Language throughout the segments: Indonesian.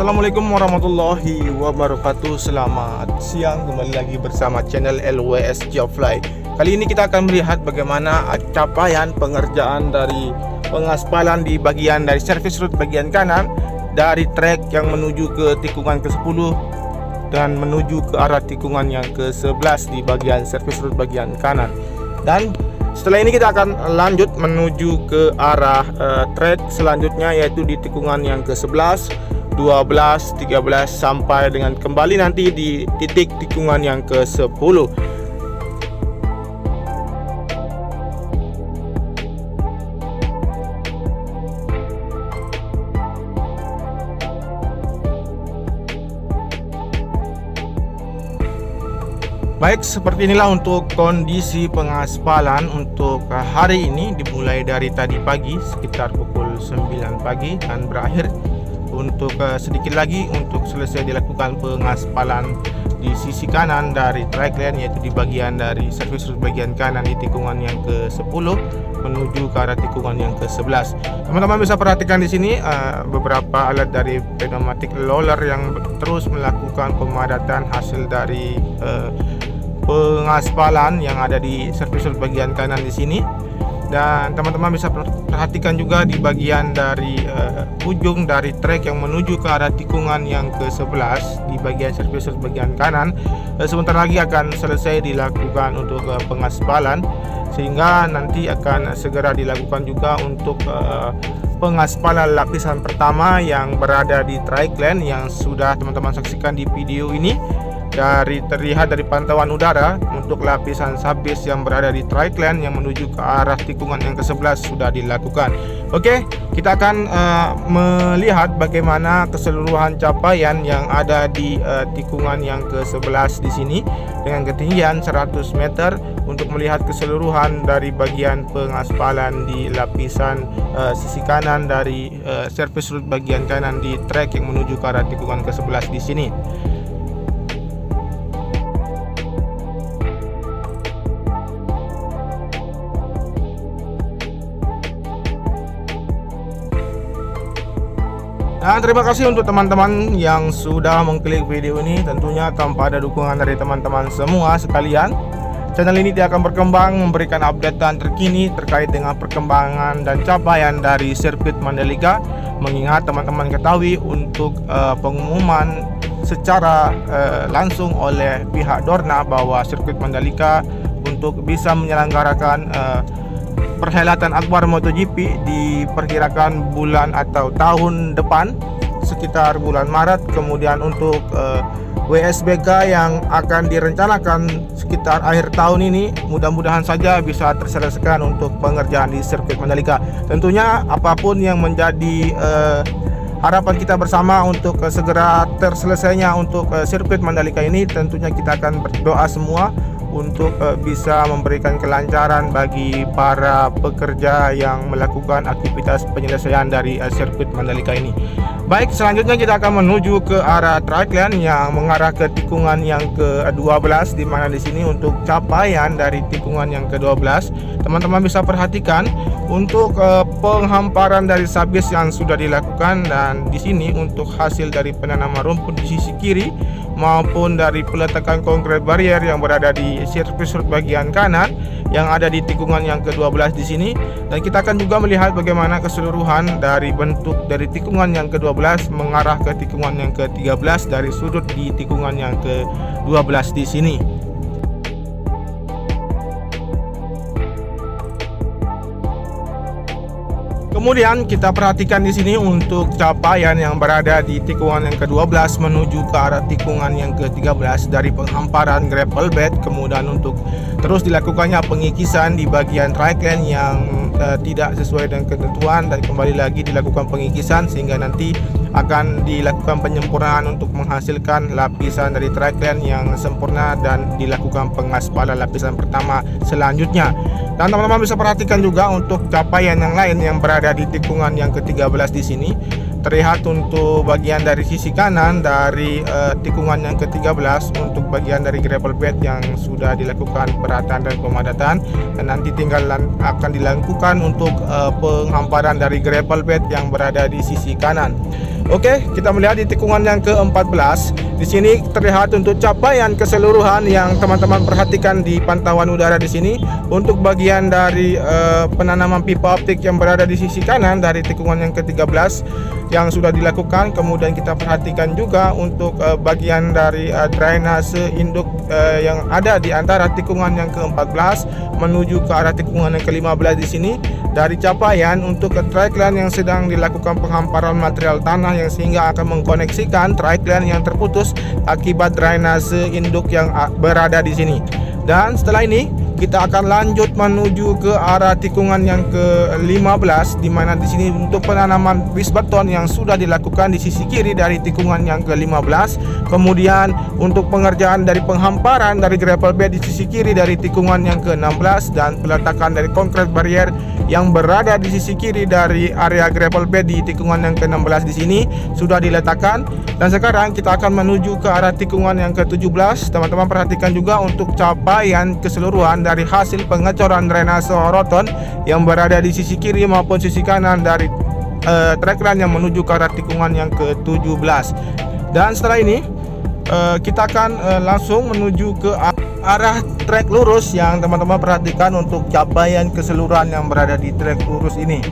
Assalamualaikum warahmatullahi wabarakatuh. Selamat siang, kembali lagi bersama channel LWS Geofly. Kali ini kita akan melihat bagaimana capaian pengerjaan dari pengaspalan di bagian dari service road bagian kanan dari trek yang menuju ke tikungan ke-10 dan menuju ke arah tikungan yang ke-11 di bagian service road bagian kanan. Dan setelah ini kita akan lanjut menuju ke arah trek selanjutnya, yaitu di tikungan yang ke-11, 12, 13 sampai dengan kembali nanti di titik tikungan yang ke-10. Baik, seperti inilah untuk kondisi pengaspalan untuk hari ini, dimulai dari tadi pagi sekitar pukul 9 pagi dan berakhir untuk sedikit lagi untuk selesai dilakukan pengaspalan di sisi kanan dari track lane, yaitu di bagian dari service road bagian kanan di tikungan yang ke-10 menuju ke arah tikungan yang ke-11. Teman-teman bisa perhatikan di sini beberapa alat dari pneumatic roller yang terus melakukan pemadatan hasil dari pengaspalan yang ada di service road bagian kanan di sini. Dan teman-teman bisa perhatikan juga di bagian dari ujung dari trek yang menuju ke arah tikungan yang ke-11 di bagian service road bagian kanan sebentar lagi akan selesai dilakukan untuk pengaspalan, sehingga nanti akan segera dilakukan juga untuk pengaspalan lapisan pertama yang berada di trike lane yang sudah teman-teman saksikan di video ini. Terlihat dari pantauan udara untuk lapisan subbase yang berada di trike lane yang menuju ke arah tikungan yang ke-11 sudah dilakukan. Oke, kita akan melihat bagaimana keseluruhan capaian yang ada di tikungan yang ke-11 di sini dengan ketinggian 100 meter untuk melihat keseluruhan dari bagian pengaspalan di lapisan sisi kanan dari service road bagian kanan di trek yang menuju ke arah tikungan ke-11 di sini. Dan terima kasih untuk teman-teman yang sudah mengklik video ini. Tentunya tanpa ada dukungan dari teman-teman semua sekalian, channel ini tidak akan berkembang memberikan updatean terkini terkait dengan perkembangan dan capaian dari sirkuit Mandalika. Mengingat teman-teman ketahui untuk pengumuman secara langsung oleh pihak Dorna bahwa sirkuit Mandalika untuk bisa menyelenggarakan perhelatan akbar MotoGP diperkirakan bulan atau tahun depan sekitar bulan Maret. Kemudian untuk WSBK yang akan direncanakan sekitar akhir tahun ini, mudah-mudahan saja bisa terselesaikan untuk pengerjaan di sirkuit Mandalika. Tentunya apapun yang menjadi harapan kita bersama untuk segera terselesainya untuk sirkuit Mandalika ini, tentunya kita akan berdoa semua untuk bisa memberikan kelancaran bagi para pekerja yang melakukan aktivitas penyelesaian dari sirkuit Mandalika ini. Baik, selanjutnya kita akan menuju ke arah track lane yang mengarah ke tikungan yang ke-12, di mana di sini untuk capaian dari tikungan yang ke-12 teman-teman bisa perhatikan untuk penghamparan dari subbase yang sudah dilakukan, dan di sini untuk hasil dari penanaman rumput di sisi kiri maupun dari peletakan konkret barrier yang berada di service road bagian kanan yang ada di tikungan yang ke-12 di sini. Dan kita akan juga melihat bagaimana keseluruhan dari bentuk dari tikungan yang ke-12 mengarah ke tikungan yang ke-13 dari sudut di tikungan yang ke-12 di sini. Kemudian kita perhatikan di sini untuk capaian yang berada di tikungan yang ke-12 menuju ke arah tikungan yang ke-13 dari penghamparan gravel bed, kemudian untuk terus dilakukannya pengikisan di bagian trike lane yang tidak sesuai dengan ketentuan, dan kembali lagi dilakukan pengikisan sehingga nanti akan dilakukan penyempurnaan untuk menghasilkan lapisan dari trike lane yang sempurna dan dilakukan pengaspalan lapisan pertama selanjutnya. Dan teman-teman bisa perhatikan juga untuk capaian yang lain yang berada di tikungan yang ke-13 di sini. Terlihat untuk bagian dari sisi kanan dari tikungan yang ke-13 untuk bagian dari gravel bed yang sudah dilakukan perataan dan pemadatan, dan nanti tinggal akan dilakukan untuk penghamparan dari gravel bed yang berada di sisi kanan. Oke, kita melihat di tikungan yang ke-14. Di sini terlihat untuk capaian keseluruhan yang teman-teman perhatikan di pantauan udara di sini untuk bagian dari penanaman pipa optik yang berada di sisi kanan dari tikungan yang ke-13 yang sudah dilakukan. Kemudian kita perhatikan juga untuk bagian dari drainase induk yang ada di antara tikungan yang ke-14 menuju ke arah tikungan yang ke-15 di sini. Dari capaian untuk ke track line yang sedang dilakukan penghamparan material tanah yang sehingga akan mengkoneksikan track line yang terputus akibat drainase induk yang berada di sini. Dan setelah ini kita akan lanjut menuju ke arah tikungan yang ke-15, di mana di sini untuk penanaman bis beton yang sudah dilakukan di sisi kiri dari tikungan yang ke-15. Kemudian untuk pengerjaan dari penghamparan dari gravel bed di sisi kiri dari tikungan yang ke-16 dan peletakan dari konkret barrier yang berada di sisi kiri dari area gravel bed di tikungan yang ke-16 di sini sudah diletakkan. Dan sekarang kita akan menuju ke arah tikungan yang ke-17. Teman-teman perhatikan juga untuk capaian keseluruhan dari hasil pengecoran drainase roton yang berada di sisi kiri maupun sisi kanan dari track line yang menuju ke arah tikungan yang ke-17. Dan setelah ini kita akan langsung menuju ke arah trek lurus yang teman-teman perhatikan untuk capaian keseluruhan yang berada di trek lurus ini.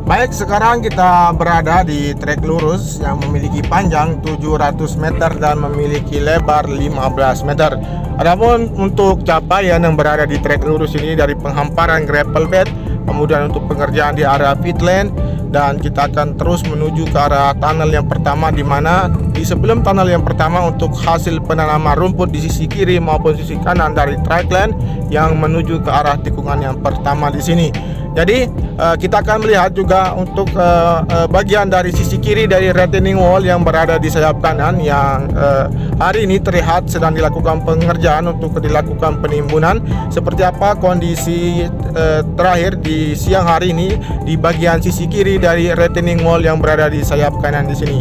Baik, sekarang kita berada di trek lurus yang memiliki panjang 700 meter dan memiliki lebar 15 meter. Adapun untuk capaian yang berada di trek lurus ini dari penghamparan gravel bed, kemudian untuk pengerjaan di area pit lane, dan kita akan terus menuju ke arah tunnel yang pertama, di mana di sebelum tunnel yang pertama untuk hasil penanaman rumput di sisi kiri maupun sisi kanan dari track lane yang menuju ke arah tikungan yang pertama di sini. Jadi kita akan melihat juga untuk bagian dari sisi kiri dari retaining wall yang berada di sayap kanan yang hari ini terlihat sedang dilakukan pengerjaan untuk dilakukan penimbunan. Seperti apa kondisi terakhir di siang hari ini di bagian sisi kiri dari retaining wall yang berada di sayap kanan di sini.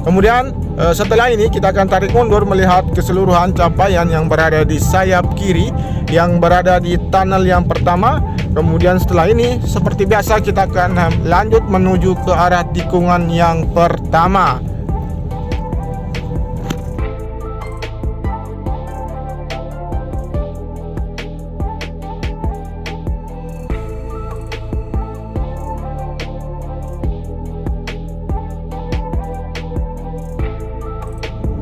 Kemudian setelah ini kita akan tarik mundur melihat keseluruhan capaian yang berada di sayap kiri yang berada di tunnel yang pertama. Kemudian setelah ini seperti biasa kita akan lanjut menuju ke arah tikungan yang pertama.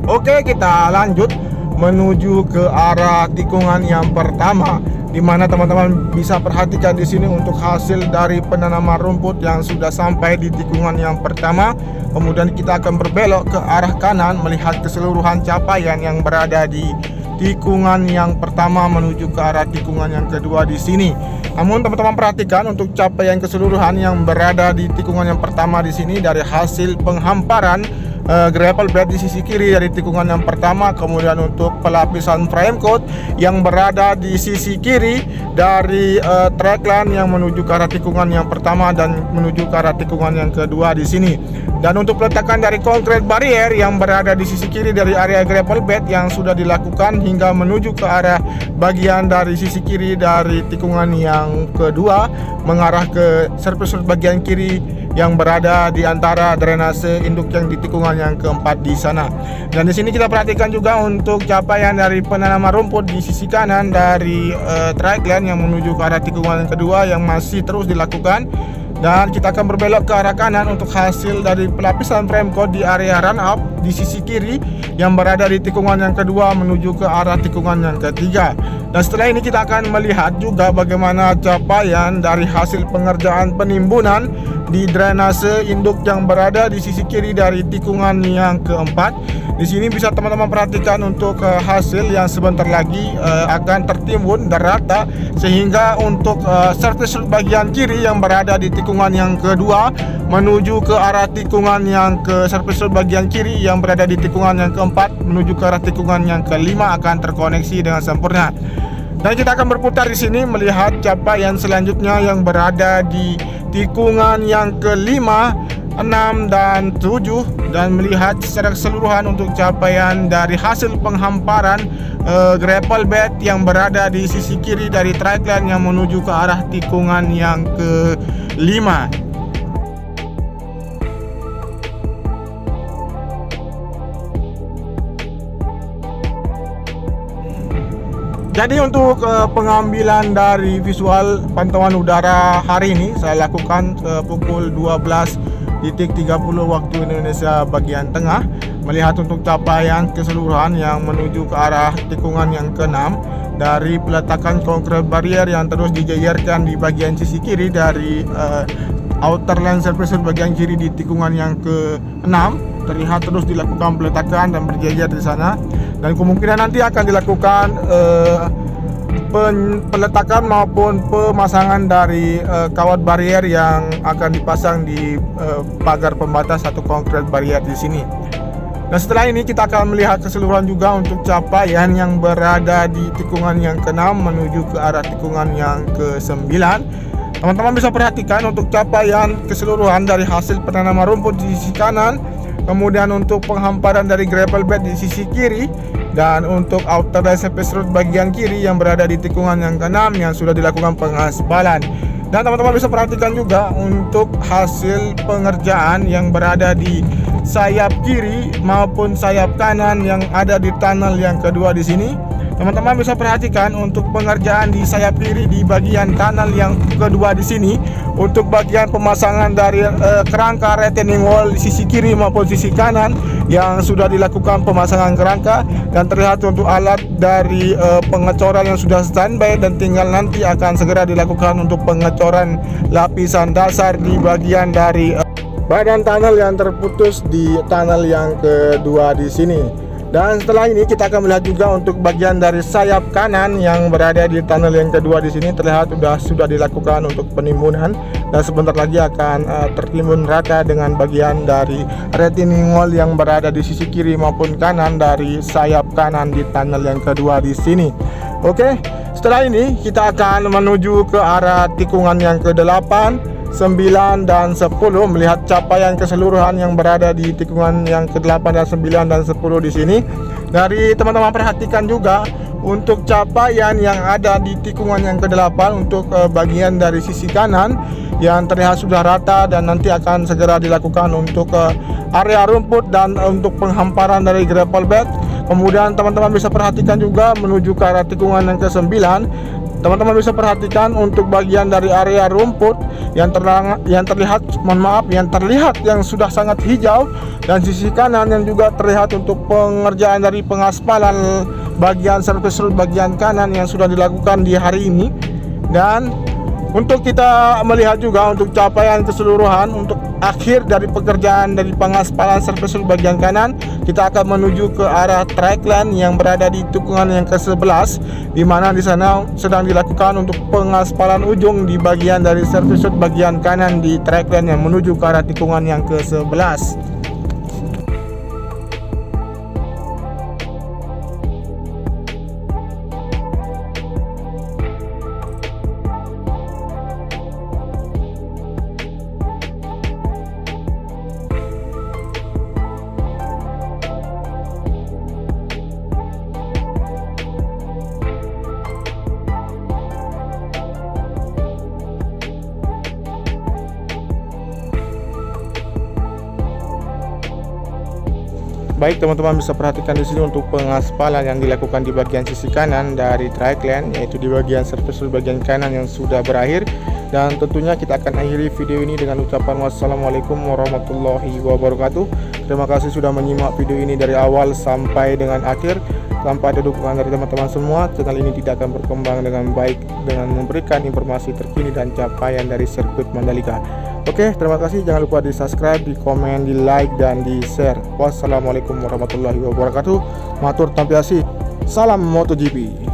Oke, kita lanjut menuju ke arah tikungan yang pertama, di mana teman-teman bisa perhatikan di sini untuk hasil dari penanaman rumput yang sudah sampai di tikungan yang pertama. Kemudian kita akan berbelok ke arah kanan melihat keseluruhan capaian yang berada di tikungan yang pertama menuju ke arah tikungan yang kedua di sini. Namun teman-teman perhatikan untuk capaian keseluruhan yang berada di tikungan yang pertama di sini dari hasil penghamparan gravel bed di sisi kiri dari tikungan yang pertama, kemudian untuk pelapisan frame coat yang berada di sisi kiri dari track line yang menuju ke arah tikungan yang pertama dan menuju ke arah tikungan yang kedua di sini. Dan untuk peletakan dari konkret barrier yang berada di sisi kiri dari area gravel bed yang sudah dilakukan hingga menuju ke arah bagian dari sisi kiri dari tikungan yang kedua mengarah ke surface bagian kiri yang berada di antara drainase induk yang di tikungan yang keempat di sana. Dan di sini kita perhatikan juga untuk capaian dari penanaman rumput di sisi kanan dari track line yang menuju ke arah tikungan yang kedua yang masih terus dilakukan. Dan kita akan berbelok ke arah kanan untuk hasil dari pelapisan frame code di area run up di sisi kiri yang berada di tikungan yang kedua menuju ke arah tikungan yang ketiga. Dan setelah ini kita akan melihat juga bagaimana capaian dari hasil pengerjaan penimbunan di drainase induk yang berada di sisi kiri dari tikungan yang keempat. Di sini bisa teman-teman perhatikan untuk hasil yang sebentar lagi akan tertimbun dan rata, sehingga untuk surface bagian kiri yang berada di tikungan yang kedua menuju ke arah tikungan yang ke surface bagian kiri yang berada di tikungan yang keempat menuju ke arah tikungan yang kelima akan terkoneksi dengan sempurna. Dan kita akan berputar di sini melihat capaian selanjutnya yang berada di tikungan yang kelima, 6 dan 7, dan melihat secara keseluruhan untuk capaian dari hasil penghamparan gravel bed yang berada di sisi kiri dari track line yang menuju ke arah tikungan yang kelima. Jadi untuk pengambilan dari visual pantauan udara hari ini saya lakukan pukul 12.30 waktu Indonesia bagian tengah, melihat untuk capaian keseluruhan yang menuju ke arah tikungan yang ke-6 dari peletakan konkret barrier yang terus dijajarkan di bagian sisi kiri dari outer line surface bagian kiri di tikungan yang ke-6. Terlihat terus dilakukan peletakan dan berjajar di sana, dan kemungkinan nanti akan dilakukan peletakan maupun pemasangan dari kawat barrier yang akan dipasang di pagar pembatas atau konkret barrier di sini. Dan setelah ini kita akan melihat keseluruhan juga untuk capaian yang berada di tikungan yang ke-6 menuju ke arah tikungan yang ke-9. Teman-teman bisa perhatikan untuk capaian keseluruhan dari hasil penanaman rumput di sisi kanan, kemudian untuk penghamparan dari gravel bed di sisi kiri, dan untuk outer line surface road bagian kiri yang berada di tikungan yang ke-6 yang sudah dilakukan pengaspalan. Dan teman-teman bisa perhatikan juga untuk hasil pengerjaan yang berada di sayap kiri maupun sayap kanan yang ada di tunnel yang kedua di sini. Teman-teman bisa perhatikan untuk pengerjaan di sayap kiri di bagian tunnel yang kedua di sini untuk bagian pemasangan dari kerangka retaining wall di sisi kiri maupun sisi kanan yang sudah dilakukan pemasangan kerangka, dan terlihat untuk alat dari pengecoran yang sudah standby dan tinggal nanti akan segera dilakukan untuk pengecoran lapisan dasar di bagian dari badan tunnel yang terputus di tunnel yang kedua di sini. Dan setelah ini kita akan melihat juga untuk bagian dari sayap kanan yang berada di tunnel yang kedua di sini, terlihat sudah dilakukan untuk penimbunan dan sebentar lagi akan tertimbun rata dengan bagian dari retaining wall yang berada di sisi kiri maupun kanan dari sayap kanan di tunnel yang kedua di sini. Oke, setelah ini kita akan menuju ke arah tikungan yang ke-8, 9 dan 10, melihat capaian keseluruhan yang berada di tikungan yang ke-8 dan 9 dan 10 di sini. Dari teman-teman perhatikan juga untuk capaian yang ada di tikungan yang ke-8 untuk bagian dari sisi kanan yang terlihat sudah rata dan nanti akan segera dilakukan untuk area rumput dan untuk penghamparan dari gravel bed. Kemudian teman-teman bisa perhatikan juga menuju ke arah tikungan yang ke-9. Teman-teman bisa perhatikan untuk bagian dari area rumput yang terlihat yang sudah sangat hijau, dan sisi kanan yang juga terlihat untuk pengerjaan dari pengaspalan bagian surface road bagian kanan yang sudah dilakukan di hari ini. Dan untuk kita melihat juga untuk capaian keseluruhan untuk akhir dari pekerjaan dari pengaspalan surface road bagian kanan, kita akan menuju ke arah track line yang berada di tikungan yang ke-11, di mana di sana sedang dilakukan untuk pengaspalan ujung di bagian dari surface road bagian kanan di track line yang menuju ke arah tikungan yang ke-11. Baik, teman-teman bisa perhatikan di sini untuk pengaspalan yang dilakukan di bagian sisi kanan dari track line, yaitu di bagian surface bagian kanan yang sudah berakhir, Dan tentunya kita akan akhiri video ini dengan ucapan wassalamualaikum warahmatullahi wabarakatuh. Terima kasih sudah menyimak video ini dari awal sampai dengan akhir. Tanpa ada dukungan dari teman-teman semua, channel ini tidak akan berkembang dengan baik dengan memberikan informasi terkini dan capaian dari sirkuit Mandalika. Oke, terima kasih. Jangan lupa di subscribe, di komen, di like, dan di share. Wassalamualaikum warahmatullahi wabarakatuh. Matur tampiasi. Salam MotoGP.